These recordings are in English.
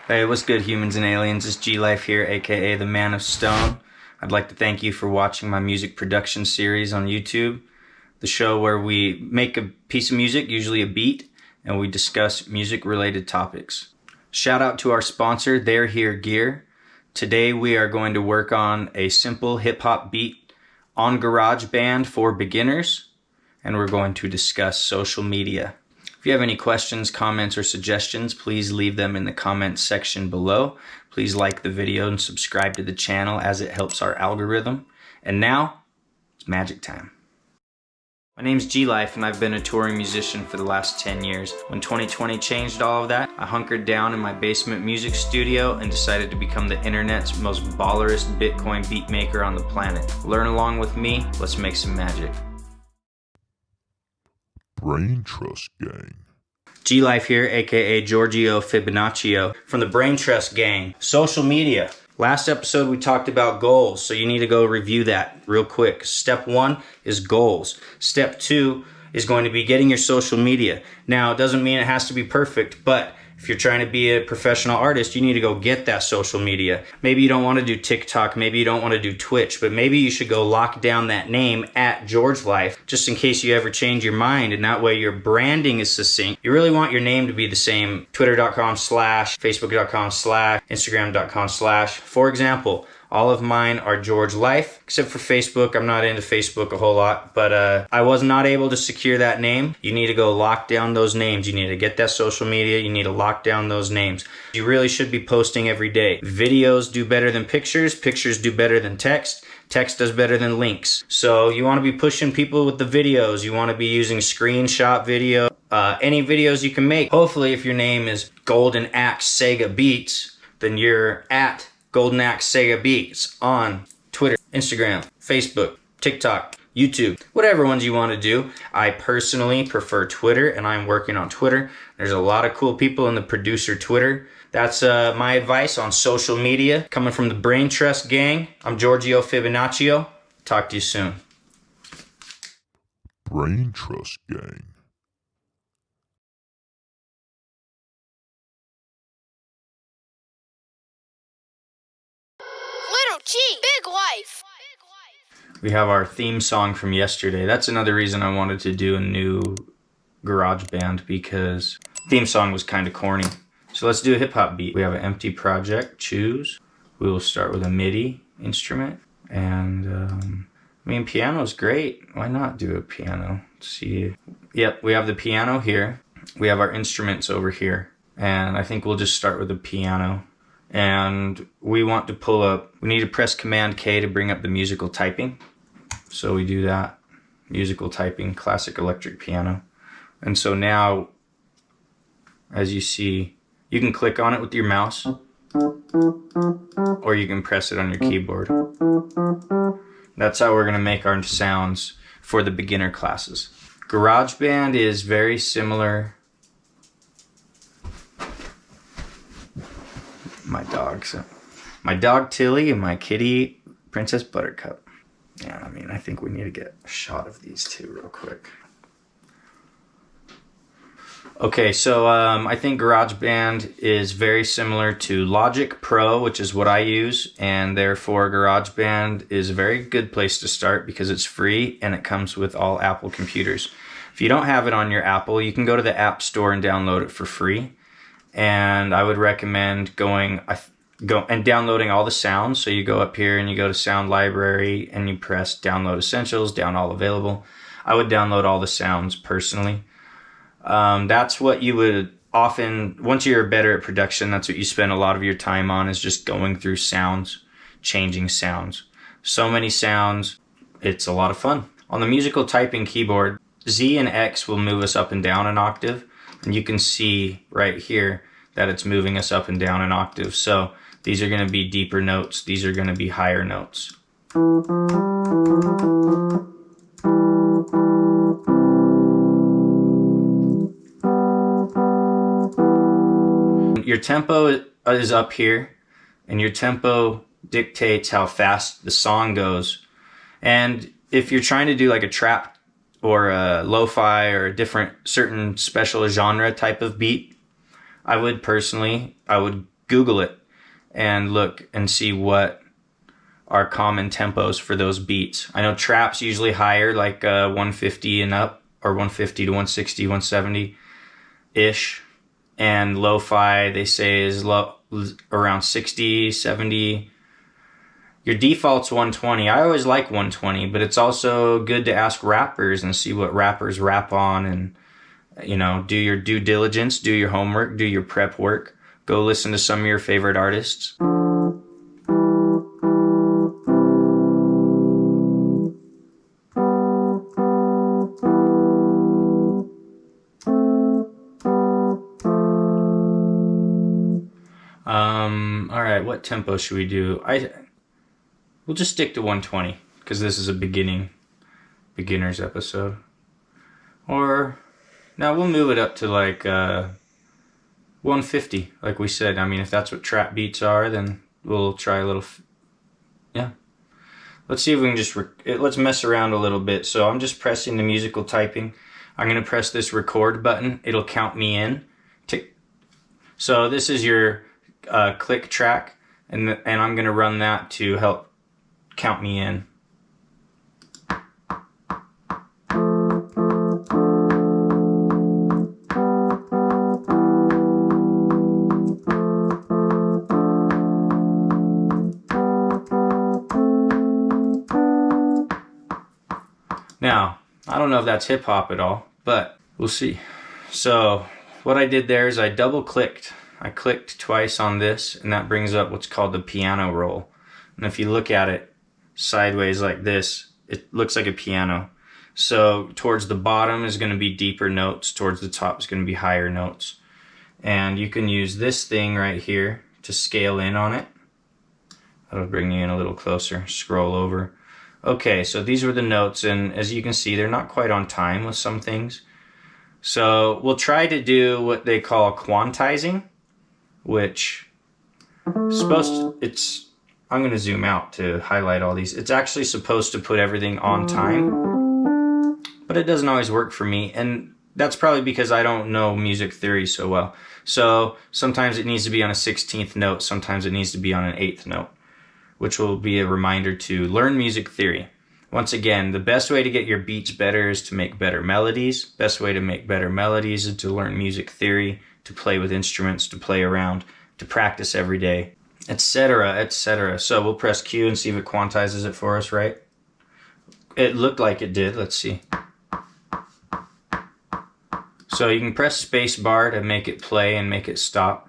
Hey, what's good, humans and aliens? It's gLife here, aka the Man of Stone. I'd like to thank you for watching my music production series on YouTube, the show where we make a piece of music, usually a beat, and we discuss music-related topics. Shout out to our sponsor, They're Here Gear. Today we are going to work on a simple hip-hop beat on Garageband for beginners, and we're going to discuss social media. If you have any questions, comments, or suggestions, please leave them in the comments section below. Please like the video and subscribe to the channel as it helps our algorithm. And now, it's magic time. My name's gLife and I've been a touring musician for the last 10 years. When 2020 changed all of that, I hunkered down in my basement music studio and decided to become the internet's most ballerest Bitcoin beatmaker on the planet. Learn along with me, let's make some magic. Brain Trust Gang. gLife here, aka Giorgio Fibonaccio from the Brain Trust Gang. Social media. Last episode we talked about goals, so you need to go review that real quick. Step 1 is goals. Step 2 is going to be getting your social media. Now, it doesn't mean it has to be perfect, but if you're trying to be a professional artist, you need to go get that social media. Maybe you don't want to do TikTok, maybe you don't want to do Twitch, but maybe you should go lock down that name at gLife, just in case you ever change your mind, and that way your branding is succinct. You really want your name to be the same, twitter.com/, facebook.com/, instagram.com/. For example, all of mine are gLife, except for Facebook. I'm not into Facebook a whole lot, but I was not able to secure that name. You need to go lock down those names. You need to get that social media. You need to lock down those names. You really should be posting every day. Videos do better than pictures. Pictures do better than text. Text does better than links. So you want to be pushing people with the videos. You want to be using screenshot video. Any videos you can make. Hopefully, if your name is Golden Axe Sega Beats, then you're at Golden Axe Sega Beats on Twitter, Instagram, Facebook, TikTok, YouTube, whatever ones you want to do. I personally prefer Twitter, and I'm working on Twitter. There's a lot of cool people in the producer Twitter. That's my advice on social media. Coming from the Brain Trust Gang, I'm Giorgio Fibonaccio. Talk to you soon. Brain Trust Gang. Big life. We have our theme song from yesterday. That's another reason I wanted to do a new Garageband, because theme song was kind of corny. So let's do a hip hop beat. We have an empty project, choose. We will start with a MIDI instrument. And piano is great. Why not do a piano? Let's see. Yep, we have the piano here. We have our instruments over here. And I think we'll just start with the piano. And we want to pull up, we need to press Command K to bring up the musical typing. So we do that, musical typing, classic electric piano. And so now, as you see, you can click on it with your mouse, or you can press it on your keyboard. That's how we're gonna make our sounds for the beginner classes. GarageBand is very similar. My dog Tilly and my kitty Princess Buttercup. Yeah, I think we need to get a shot of these two real quick. Okay, so I think GarageBand is very similar to Logic Pro, which is what I use, and therefore GarageBand is a very good place to start because it's free and it comes with all Apple computers. If you don't have it on your Apple, you can go to the App Store and download it for free. And I would recommend going and downloading all the sounds. So you go up here and you go to Sound Library and you press Download Essentials, down all available. I would download all the sounds personally. That's what you would often, once you're better at production, that's what you spend a lot of your time on, is just going through sounds, changing sounds. So many sounds, it's a lot of fun. On the musical typing keyboard, Z and X will move us up and down an octave. And you can see right here that it's moving us up and down an octave. So these are going to be deeper notes. These are going to be higher notes. Your tempo is up here, and your tempo dictates how fast the song goes. And if you're trying to do like a trap or a lo-fi or a different certain special genre type of beat, I would Google it and look and see what are common tempos for those beats. I know trap's usually higher, like 150 and up, or 150 to 160, 170-ish. And lo-fi, they say, is around 60, 70. Your default's 120. I always like 120, but it's also good to ask rappers and see what rappers rap on, and do your due diligence, do your homework, do your prep work. Go listen to some of your favorite artists. All right, what tempo should we do? We'll just stick to 120 because this is a beginner's episode. Or now we'll move it up to like 150, like we said. I mean, if that's what trap beats are, then we'll try a little. Yeah. Let's see if we can just let's mess around a little bit. So I'm just pressing the musical typing. I'm gonna press this record button. It'll count me in. So this is your click track, and I'm gonna run that to help count me in. Now, I don't know if that's hip hop at all, but we'll see. So what I did there is I double clicked. I clicked twice on this, and that brings up what's called the piano roll. And if you look at it sideways like this, it looks like a piano. So towards the bottom is going to be deeper notes, towards the top is going to be higher notes. And you can use this thing right here to scale in on it. That'll bring you in a little closer. Scroll over. Okay, so these were the notes, and as you can see, they're not quite on time with some things. So we'll try to do what they call quantizing, which is I'm going to zoom out to highlight all these. It's actually supposed to put everything on time, but it doesn't always work for me, and that's probably because I don't know music theory so well. So sometimes it needs to be on a 16th note, sometimes it needs to be on an 8th note, which will be a reminder to learn music theory. Once again, the best way to get your beats better is to make better melodies. Best way to make better melodies is to learn music theory, to play with instruments, to play around, to practice every day, etc., etc. So we'll press Q and see if it quantizes it for us, right? It looked like it did. Let's see. So you can press space bar to make it play and make it stop.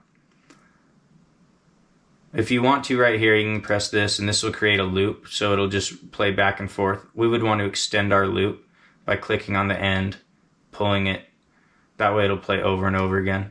If you want to right here, you can press this, and this will create a loop, so it'll just play back and forth. We would want to extend our loop by clicking on the end, pulling it. That way it'll play over and over again.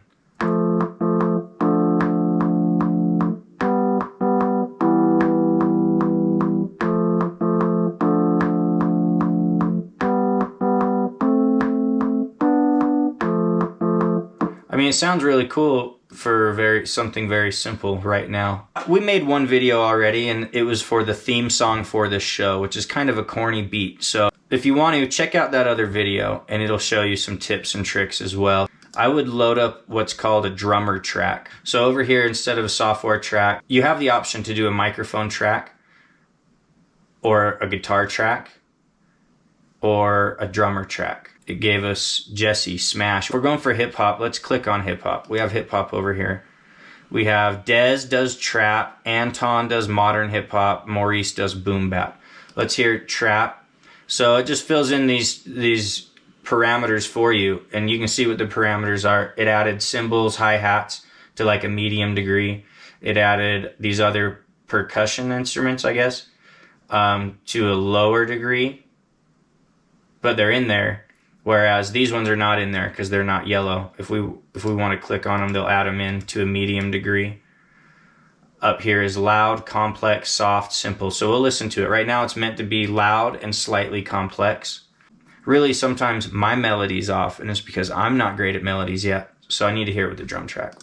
I mean, it sounds really cool for something very simple right now. We made one video already, and it was for the theme song for this show, which is kind of a corny beat. So if you want to, check out that other video, and it'll show you some tips and tricks as well. I would load up what's called a drummer track. So over here, instead of a software track, you have the option to do a microphone track, or a guitar track, or a drummer track. It gave us Jesse, Smash. We're going for hip hop. Let's click on hip hop. We have hip hop over here. We have Dez does trap, Anton does modern hip hop, Maurice does boom bap. Let's hear trap. So it just fills in these parameters for you, and you can see what the parameters are. It added cymbals, hi-hats to like a medium degree. It added these other percussion instruments, I guess, to a lower degree, but they're in there. Whereas these ones are not in there because they're not yellow. If we want to click on them, they'll add them in to a medium degree. Up here is loud, complex, soft, simple. So we'll listen to it. Right now it's meant to be loud and slightly complex. Really, sometimes my melody's off, and it's because I'm not great at melodies yet. So I need to hear it with the drum track.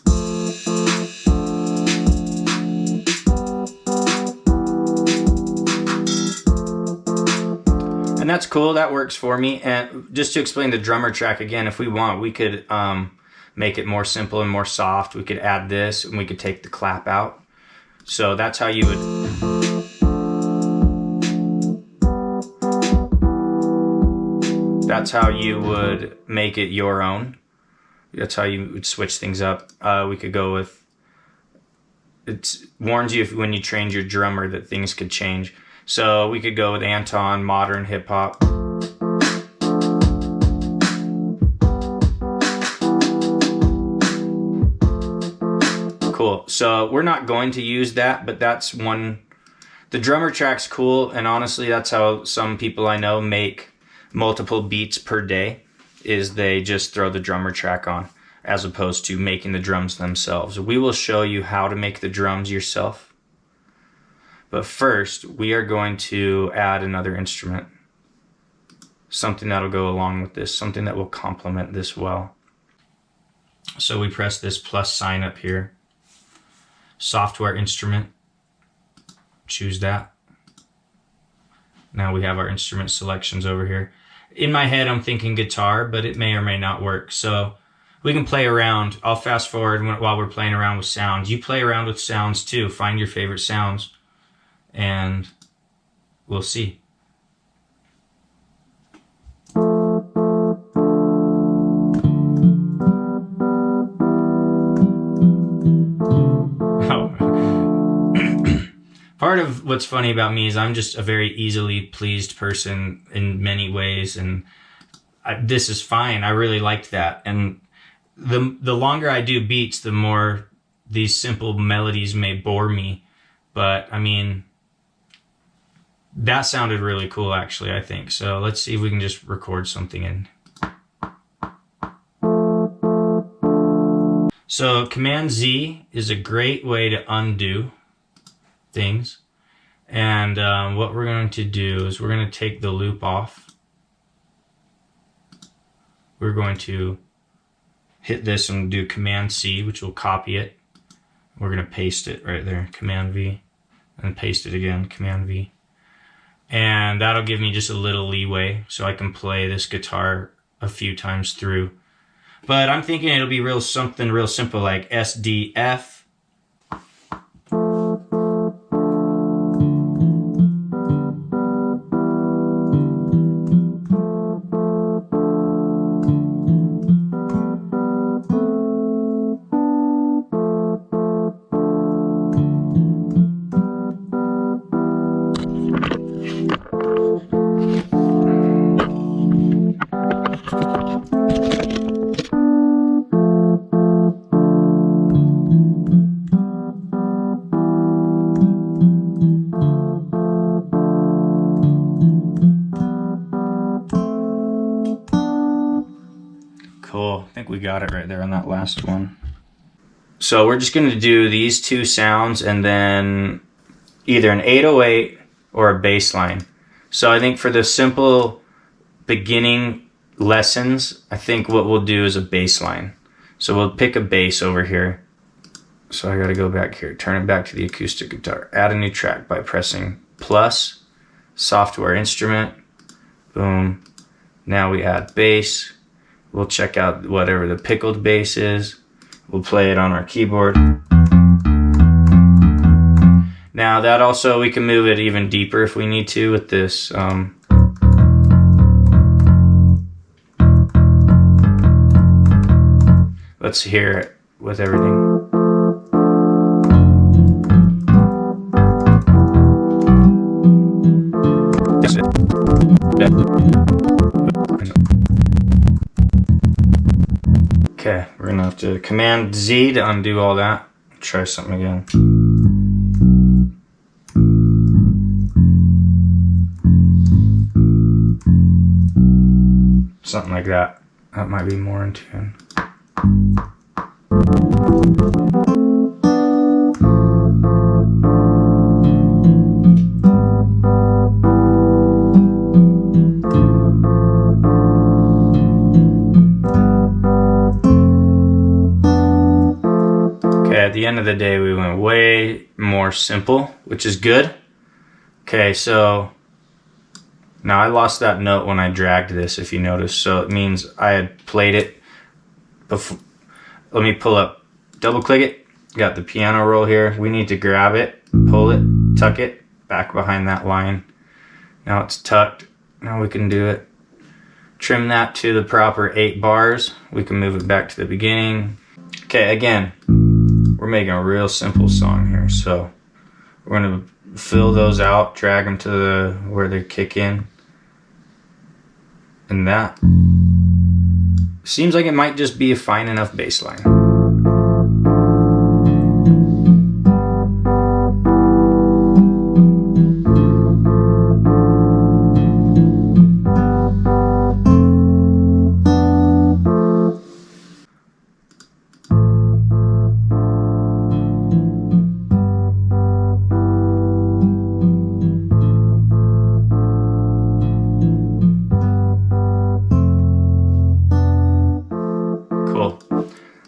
And that's cool, that works for me. And just to explain the drummer track again, if we want, we could make it more simple and more soft, we could add this and we could take the clap out. So that's how you would... That's how you would make it your own. That's how you would switch things up. We could go with... It warns you when you train your drummer that things could change. So we could go with Anton, modern hip hop. Cool. So we're not going to use that, but that's one. The drummer track's cool, and honestly, that's how some people I know make multiple beats per day, is they just throw the drummer track on, as opposed to making the drums themselves. We will show you how to make the drums yourself. But first, we are going to add another instrument. Something that'll go along with this, something that will complement this well. So we press this plus sign up here. Software instrument. Choose that. Now we have our instrument selections over here. In my head, I'm thinking guitar, but it may or may not work. So we can play around. I'll fast forward while we're playing around with sounds. You play around with sounds too. Find your favorite sounds, and we'll see. Part of what's funny about me is I'm just a very easily pleased person in many ways, and this is fine. I really liked that. And the longer I do beats, the more these simple melodies may bore me. But I mean, that sounded really cool, actually, I think. So let's see if we can just record something in. So Command Z is a great way to undo things. And what we're going to do is we're going to take the loop off. We're going to hit this and do Command C, which will copy it. We're going to paste it right there, Command V, and paste it again, Command V. And that'll give me just a little leeway so I can play this guitar a few times through. But I'm thinking it'll be something real simple like SDF. Cool. I think we got it right there on that last one. So we're just going to do these two sounds and then either an 808 or a bass line. So I think for the simple beginning lessons, I think what we'll do is a bass line. So we'll pick a bass over here. So I got to go back here, turn it back to the acoustic guitar, add a new track by pressing plus, software instrument, boom. Now we add bass. We'll check out whatever the pickled bass is. We'll play it on our keyboard. Now that also, we can move it even deeper if we need to with this. Let's hear it with everything. Okay, we're gonna have to Command Z to undo all that. Try something again. Something like that. That might be more in tune. At the end of the day, we went way more simple, which is good. Okay, so now I lost that note when I dragged this, if you notice. So it means I had played it before. let me pull up, double click it. Got the piano roll here. We need to grab it, pull it, tuck it back behind that line. Now it's tucked. Now we can do it. Trim that to the proper 8 bars. We can move it back to the beginning. Okay, again, we're making a real simple song here. So we're gonna fill those out, drag them to where they kick in. And that seems like it might just be a fine enough bass line.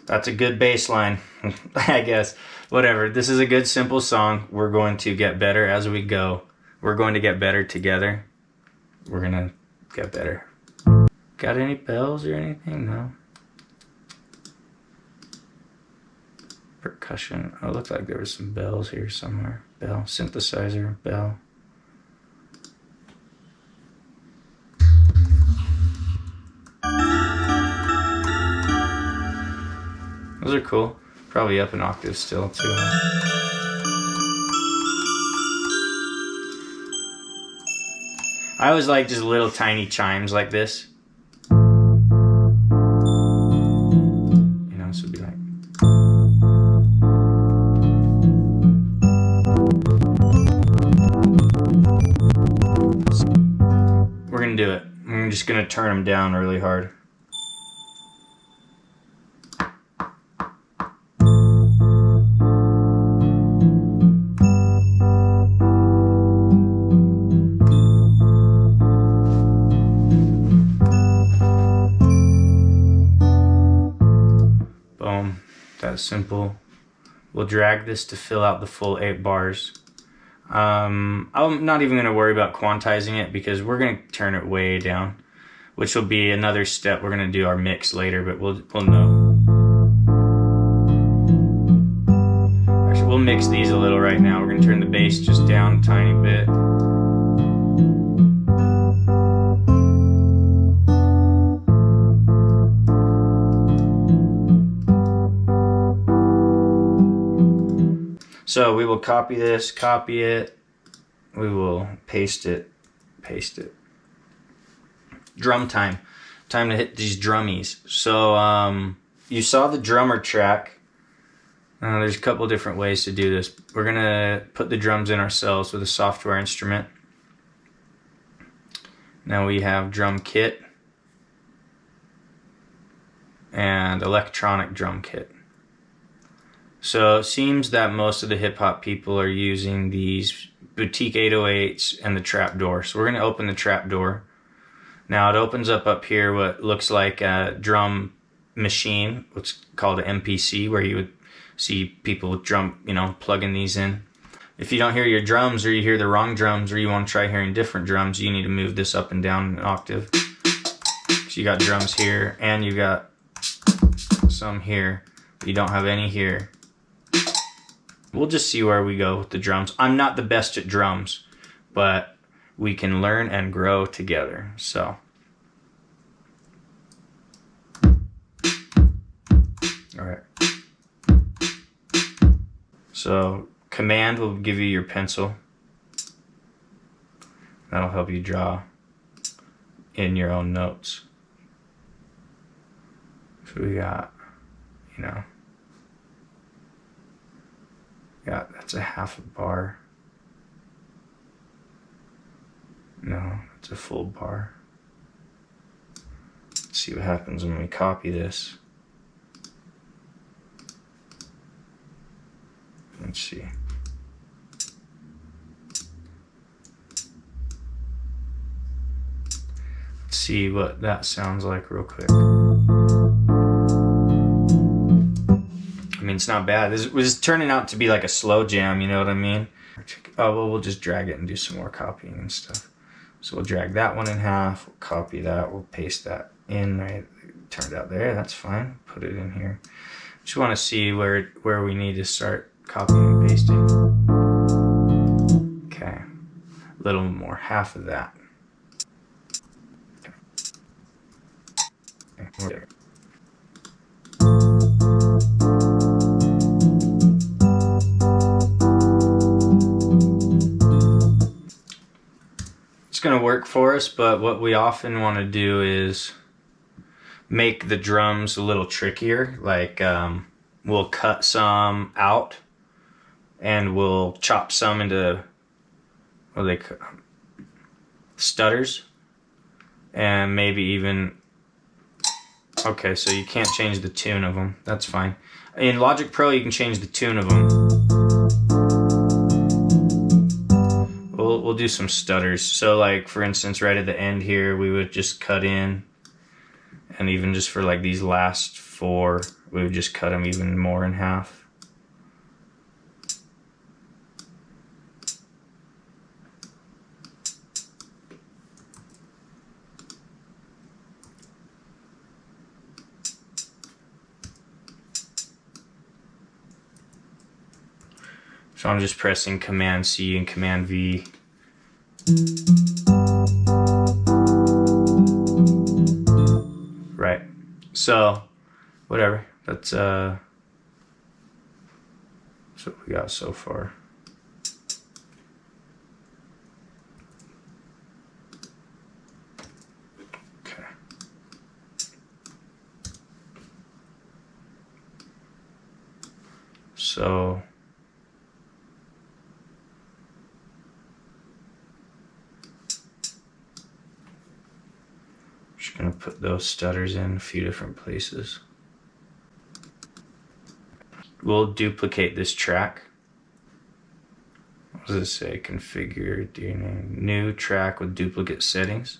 That's a good bass line, I guess. Whatever. This is a good, simple song. We're going to get better as we go. We're going to get better together. We're going to get better. Got any bells or anything? No. Percussion. Oh, it looked like there was some bells here somewhere. Bell. Synthesizer. Bell. Those are cool. Probably up an octave still too. I always like just little tiny chimes like this. You know, so it'd be like. We're gonna do it. I'm just gonna turn them down really hard. That's simple. We'll drag this to fill out the full 8 bars. I'm not even going to worry about quantizing it because we're going to turn it way down, which will be another step. We're going to do our mix later, but we'll know. Actually, we'll mix these a little right now. We're going to turn the bass just down a tiny bit. So we will copy this, copy it, we will paste it, paste it. Drum time. Time to hit these drummies. So you saw the drummer track. There's a couple different ways to do this. We're gonna put the drums in ourselves with a software instrument. Now we have drum kit and electronic drum kit. So it seems that most of the hip hop people are using these boutique 808s and the trapdoor. So we're going to open the trapdoor. Now it opens up here what looks like a drum machine, what's called an MPC, where you would see people with drum, plugging these in. If you don't hear your drums or you hear the wrong drums or you want to try hearing different drums, you need to move this up and down an octave. So you got drums here and you got some here, but you don't have any here. We'll just see where we go with the drums. I'm not the best at drums, but we can learn and grow together. So, all right. So, command will give you your pencil. That'll help you draw in your own notes. So we got, that's a half a bar. No, it's a full bar. Let's see what happens when we copy this. Let's see. Let's see what that sounds like real quick. I mean, it's not bad. This was turning out to be like a slow jam, you know what I mean? Oh, well, we'll just drag it and do some more copying and stuff. So we'll drag that one in half, we'll copy that, we'll paste that in, right? It turned out there, that's fine. Put it in here. Just want to see where we need to start copying and pasting. Okay, a little more, half of that. Okay. It's going to work for us, but what we often want to do is make the drums a little trickier. Like we'll cut some out and we'll chop some into what they call stutters, and maybe even, okay, so you can't change the tune of them. That's fine. In Logic Pro you can change the tune of them. We'll do some stutters. So like for instance right at the end here we would just cut in, and even just for like these last 4 we would just cut them even more in half. So I'm just pressing Command C and Command V. Right. So, whatever. That's what we got so far. Okay. So just gonna put those stutters in a few different places. We'll duplicate this track. What does it say? Configure DNA. New track with duplicate settings.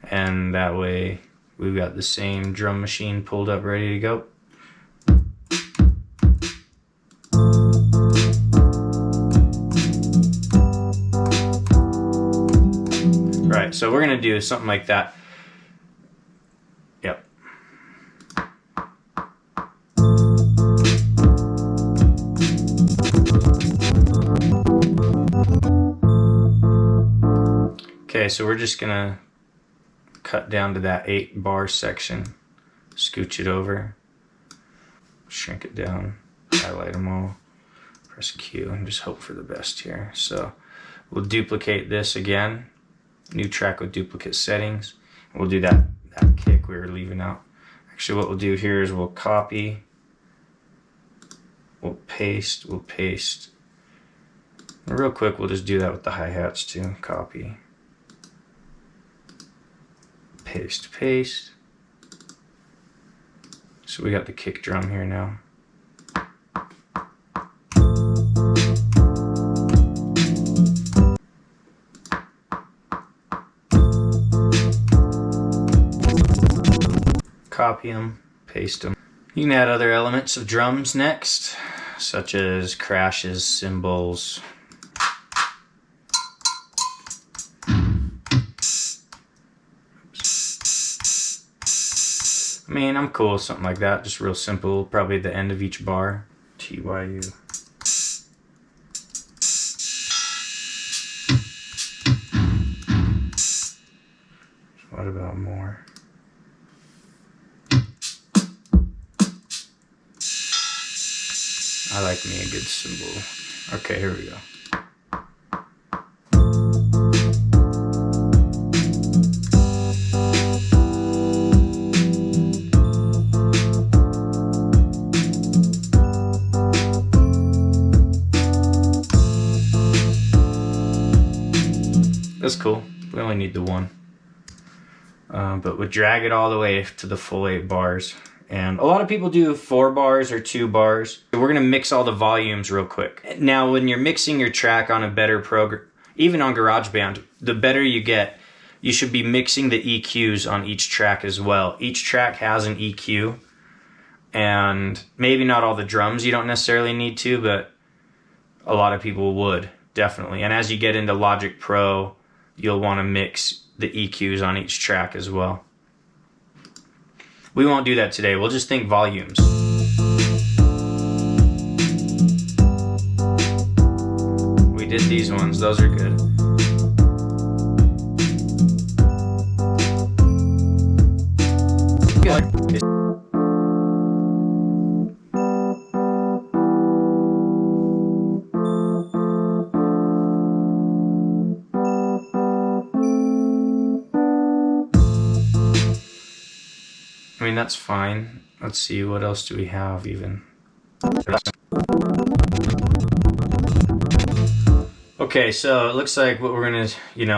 And that way we've got the same drum machine pulled up ready to go. Right, so we're gonna do something like that. Yep. Okay, so we're just gonna cut down to that 8 bar section, scooch it over, shrink it down, highlight them all, press Q, and just hope for the best here. So we'll duplicate this again, new track with duplicate settings, and we'll do that kick we were leaving out. Actually, what we'll do here is we'll copy, we'll paste. And real quick, we'll just do that with the hi-hats too. Copy, paste. So we got the kick drum here now. Copy them, paste them. You can add other elements of drums next, such as crashes, cymbals. I mean, I'm cool with something like that, just real simple, probably at the end of each bar. TYU. What about more? I like me a good cymbal. Okay, here we go. That's cool. We only need the one. But we drag it all the way to the full 8 bars. And a lot of people do 4 bars or 2 bars. We're gonna mix all the volumes real quick. Now, when you're mixing your track on a better program, even on GarageBand, the better you get, you should be mixing the EQs on each track as well. Each track has an EQ, and maybe not all the drums you don't necessarily need to, but a lot of people would, definitely. And as you get into Logic Pro, you'll wanna mix the EQs on each track as well. We won't do that today. We'll just think volumes. did these ones. Those are good. Good. I mean, that's fine. Let's see, what else do we have even? Okay, so it looks like what we're gonna,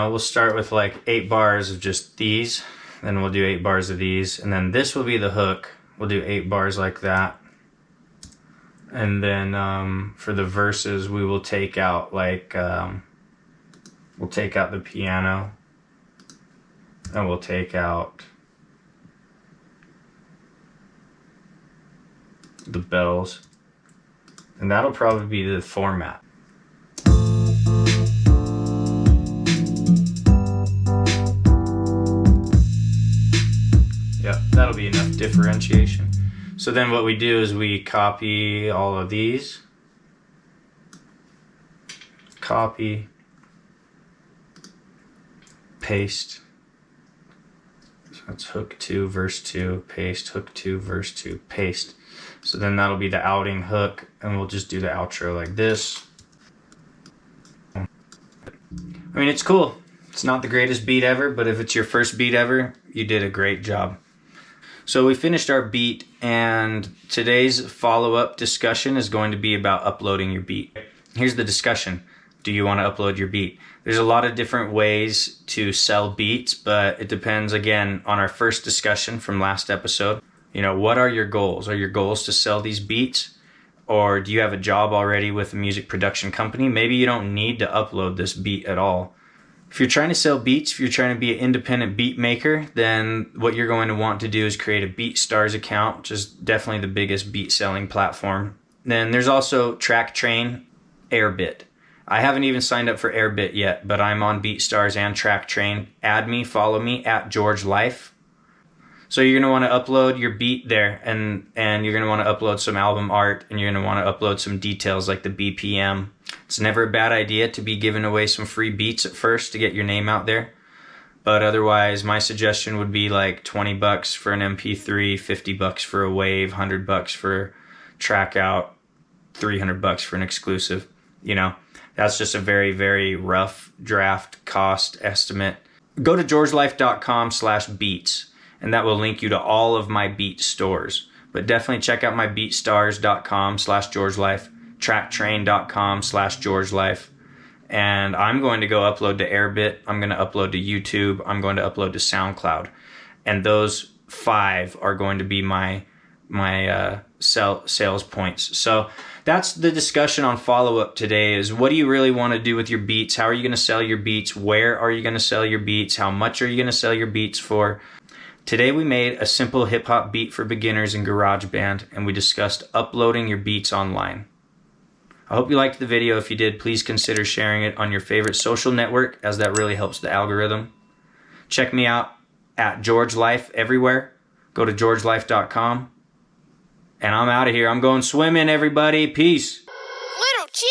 we'll start with like 8 bars of just these, then we'll do 8 bars of these, and then this will be the hook. We'll do 8 bars like that. And then for the verses, we will take out like, we'll take out the piano, and we'll take out the bells, and that'll probably be the format. Yep, that'll be enough differentiation. So then what we do is we copy all of these, copy, paste. So that's hook 2, verse 2, paste, hook 2, verse 2, paste. So then that'll be the outing hook, and we'll just do the outro like this. I mean, it's cool. It's not the greatest beat ever, but if it's your first beat ever, you did a great job. So we finished our beat, and today's follow-up discussion is going to be about uploading your beat. Here's the discussion. Do you want to upload your beat? There's a lot of different ways to sell beats, but it depends, again, on our first discussion from last episode. What are your goals? Are your goals to sell these beats? Or do you have a job already with a music production company? Maybe you don't need to upload this beat at all. If you're trying to sell beats, if you're trying to be an independent beat maker, then what you're going to want to do is create a BeatStars account, which is definitely the biggest beat selling platform. Then there's also TrackTrain, Airbit. I haven't even signed up for Airbit yet, but I'm on BeatStars and TrackTrain. Add me, follow me at gLife. So you're going to want to upload your beat there, and you're going to want to upload some album art, and you're going to want to upload some details like the BPM. It's never a bad idea to be giving away some free beats at first to get your name out there. But otherwise, my suggestion would be like $20 for an MP3, $50 for a wave, $100 for track out, $300 for an exclusive. That's just a very, very rough draft cost estimate. Go to gLife.com/beats. And that will link you to all of my beat stores. But definitely check out my beatstars.com/gLife, tracktrain.com/gLife. And I'm going to go upload to Airbit. I'm going to upload to YouTube. I'm going to upload to SoundCloud. And those 5 are going to be my sales points. So that's the discussion on follow-up today is what do you really want to do with your beats? How are you going to sell your beats? Where are you going to sell your beats? How much are you going to sell your beats for? Today we made a simple hip-hop beat for beginners in Garageband, and we discussed uploading your beats online. I hope you liked the video. If you did, please consider sharing it on your favorite social network, as that really helps the algorithm. Check me out at gLife everywhere. Go to gLife.com. And I'm out of here. I'm going swimming, everybody. Peace. Little G.